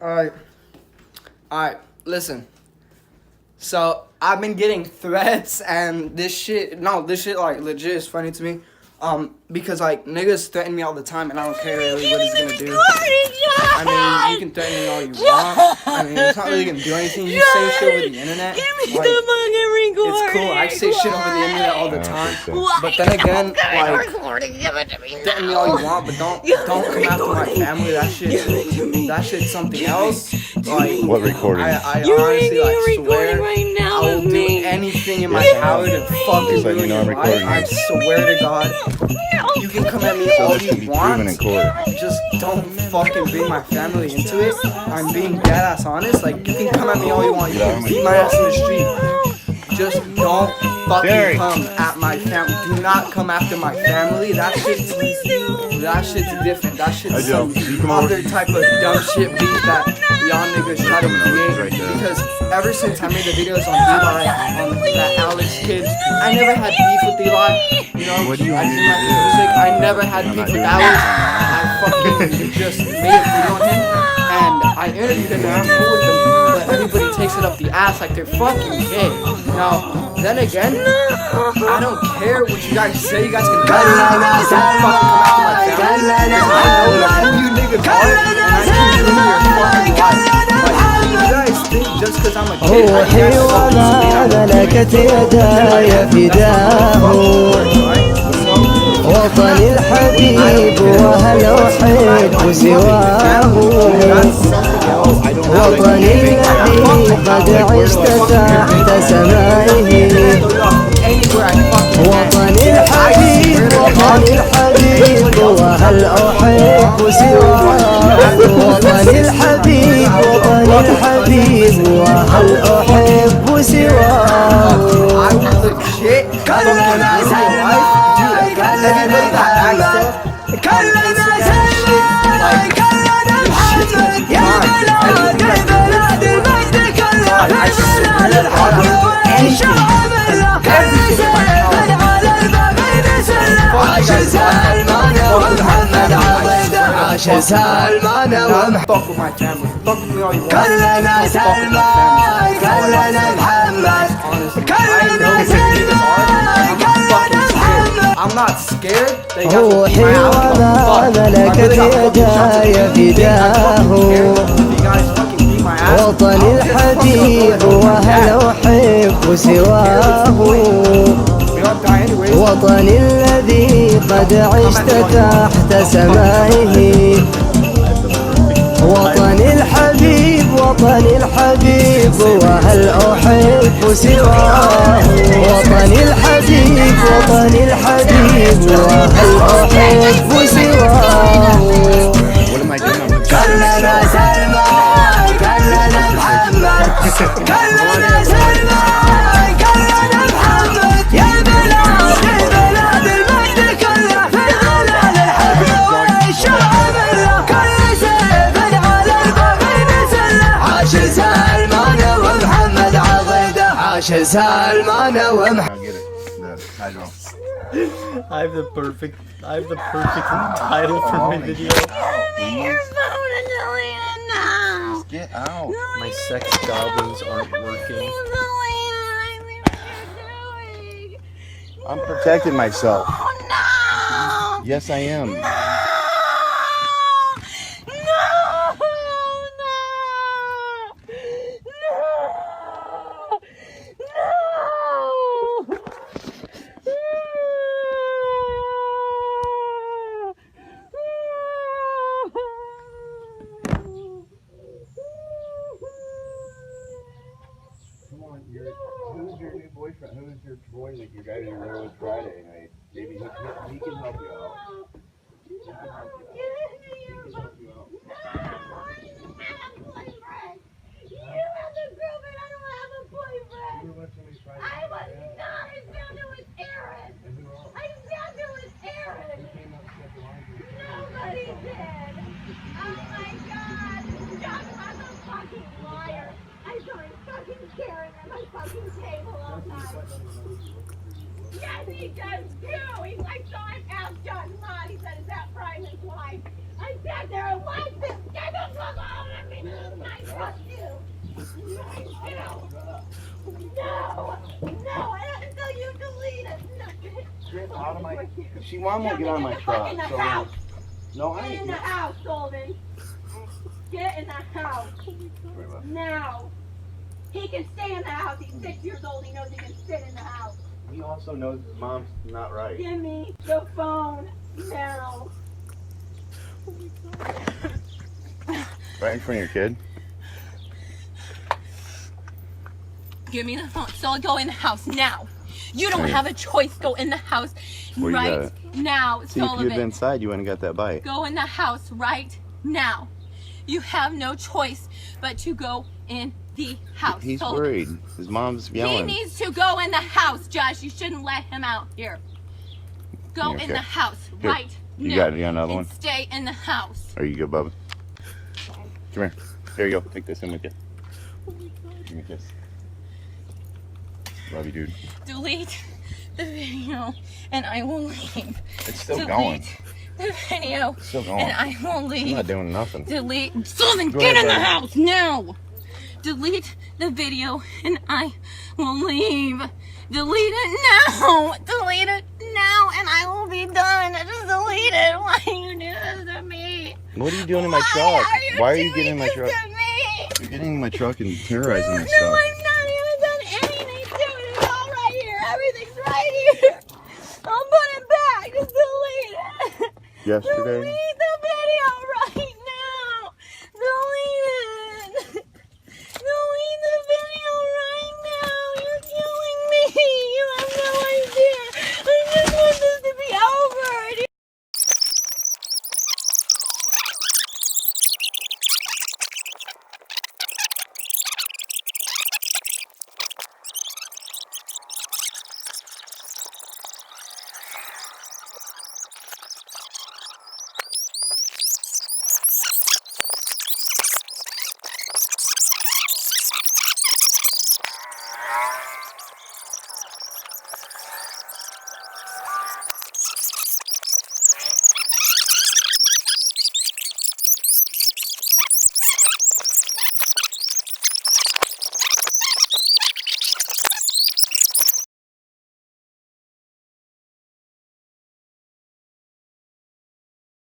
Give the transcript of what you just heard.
Alright. Alright, listen. So, I've been getting threats and this shit, like, legit is funny to me. Because, like, niggas threaten me all the time and I don't care really what it's gonna do. I mean, you can threaten me all you want. I mean, it's not really gonna do anything. You say shit over the internet. Give me like, the fucking recording. it's cool. I say shit over the internet all the time. But then again, like, threaten me all you want, but don't come after my family. That shit's something else. Like, What recording? I You're honestly, making like, a recording swear right now I will with do me. anything in my power to fucking Just let you ruin know your I'm life. recording I you. swear to God. You can come at me So all this can you be proven in want. court. Just don't fucking bring my family into it. I'm being dead ass honest. Like, you can come at me all you want. You can beat my ass in the street. Just don't fucking come at my family. Do not come after my family. That shit's different. That shit's some other type of dumb shit beef that y'all niggas try to create. Because ever since I made the videos on Eli, on that Alex kid, I never had beef with Eli. You know, I do my music. I never had beef with Alex. I fucking just made a video on him, and I interviewed him, and I'm cool with him. But everybody takes it up the ass like they're fucking gay. Now, then again, I don't care what you guys say. You guys can cut it out. Don't fucking come after my family. I know who you niggas are, and I can ruin your fucking life. Like, you guys think just because I'm a kid, روحي وما ملكت يداي فداه وطني الحبيب وهل أحب سواه وطني الذي قد عشت تحت سمائه وطني الحبيب وهل أحب سواه وطني الحبيب وهل أحب سواه عاش سلمان ومحمد Fuck with my family. Fuck with me all you want. كلنا سلمان كلنا محمد كلنا سلمان كلنا محمد I'm not scared. They got to روحي وما ملكت يداي فداه وطني الحبيب وهل أحب سواه وطني الذي قد عشت تحت سمائه وطني الحبيب وهل أحب سواه وطني الحبيب وهل أحب سواه كلنا سلمان كلنا محمد كلنا سلمان كلنا محمد يا بلاد المجد كله في ظلال الحق والشرع بالله كل سيف على البغي نسله عاش سلمان ومحمد عضيده عاش سلمان ومحمد I have the perfect title for my video. Give me your phone and delete it now. Get out. My sex goblins aren't working. I'm protecting myself. Oh no! Yes, I am. No! Who's your new boyfriend? Who is your boy that you guys are there with Friday night? Maybe he can help you out. Nobody did. Oh my God. John was a fucking liar. I saw him fucking staring at my fucking table all night. Yes, he does too. He's like, so I asked John. trust you. No, I have to tell you to delete it. Get out of my. She won't get out of my truck. In the So, house. no, Get in the house, Sullivan. Get in the house. Now. He can stay in the house. He's 6 years old. He knows he can sit in the house. He also knows his mom's not right. Give me the phone now. Right in front of your kid. Give me the phone. So go in the house now. You don't have a choice. Go in the house Where you right now, See, if you'd Sullivan. been inside, you wouldn't have got that bite. Go in the house right now. You have no choice but to go in the house. He's Sullivan. worried. His mom's He yelling. needs to go in the house, Josh. You shouldn't let him out here. Go Here, in here. the house Here. right You now. got another and one? Stay in the house. Are you good, Bubba? Come here. Here you go. Take this in with you. Give me a kiss. Love you, dude. Delete the video and I will leave. It's still Delete going. the video It's still going. and I will leave. I'm not doing nothing. Delete. Sullivan, Go get ahead, in the buddy. house now. Delete the video and I will leave. Delete it now. Delete it now and I will be done. Just delete it. Why you do this to me? What are you doing in my Why truck? are you Why are you doing getting in my this truck? to me? You're getting in my truck and terrorizing my No, stuff. I'm not even done anything to it. It's all right here. Everything's right here. I'll put it back. Just delete it. Yesterday, Delete